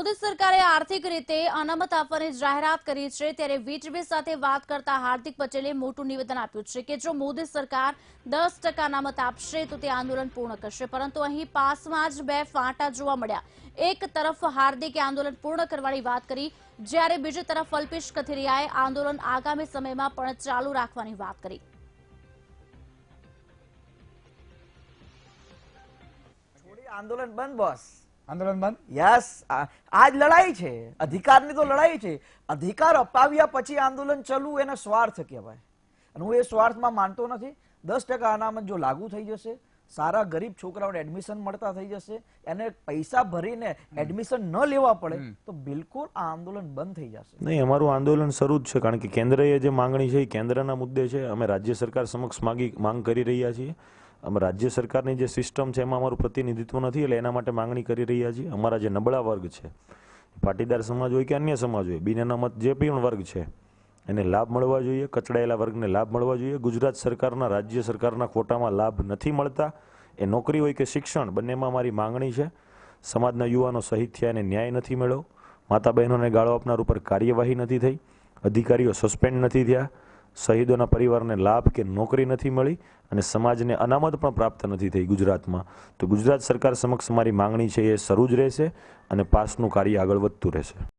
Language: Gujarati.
મોદી સરકારે આર્થિક રીતે અનામત આપવાની જાહેરાત કરી છે, ત્યારે વીટીવી સાથે વાત કરતા હાર્દિક પટેલે મોટું નિવેદન આપ્યું છે કે જો મોદી સરકાર 10% અનામત આપશે તો તે આંદોલન પૂર્ણ કરશે, પરંતુ અહીં પાસમાં જ બે ફાંટા જોવા મળ્યા। એક તરફ હાર્દિકે આંદોલન પૂર્ણ કરવાની વાત કરી, જ્યારે બીજી તરફ અલ્પેશ કથિરિયાએ આંદોલન આગામી સમયમાં પણ ચાલુ રાખવાની વાત કરી। आंदोलन बंद बॉस आंदोलन बंद यस आज लड़ाई छे अधिकारनी तो लड़ाई छे अधिकार अपाव्या पछी आंदोलन चलू एनो स्वार्थ कहेवाय अने हुं ए स्वार्थमां मानतो नथी 10% अनामत जो लागू थई जशे सारा गरीब छोकराओने एडमिशन मळता थई जशे एने पैसा भरीने एडमिशन न लेवा पड़े तो बिल्कुल आ आंदोलन बंद थई जशे। नहीं अमारुं आंदोलन शरू ज छे कारण के केंद्रए जे मांगणी छे केंद्रना मुद्दे छे अमे राज्य सरकार समक्ष मांग करी रह्या छीए। અમે રાજ્ય સરકારની જે સિસ્ટમ છે એમાં અમારું પ્રતિનિધિત્વ નથી એટલે એના માટે માંગણી કરી રહ્યા છીએ। અમારા જે નબળા વર્ગ છે પાટીદાર સમાજ હોય કે અન્ય સમાજ હોય બિન અનામત જે પણ વર્ગ છે એને લાભ મળવા જોઈએ, કચડાયેલા વર્ગને લાભ મળવા જોઈએ। ગુજરાત સરકારના રાજ્ય સરકારના કોટામાં લાભ નથી મળતા, એ નોકરી હોય કે શિક્ષણ બંનેમાં મારી માંગણી છે। સમાજના યુવાનો શહીદ થયા એને ન્યાય નથી મળ્યો, માતા બહેનોને ગાળો આપનાર ઉપર કાર્યવાહી નથી થઈ, અધિકારીઓ સસ્પેન્ડ નથી થયા, શહીદોના પરિવારને લાભ કે નોકરી નથી મળી અને સમાજને અનામત પણ પ્રાપ્ત નથી થઈ ગુજરાતમાં। તો ગુજરાત સરકાર સમક્ષ મારી માંગણી છે એ શરૂ જ રહેશે અને પાસનું કાર્ય આગળ વધતું રહેશે।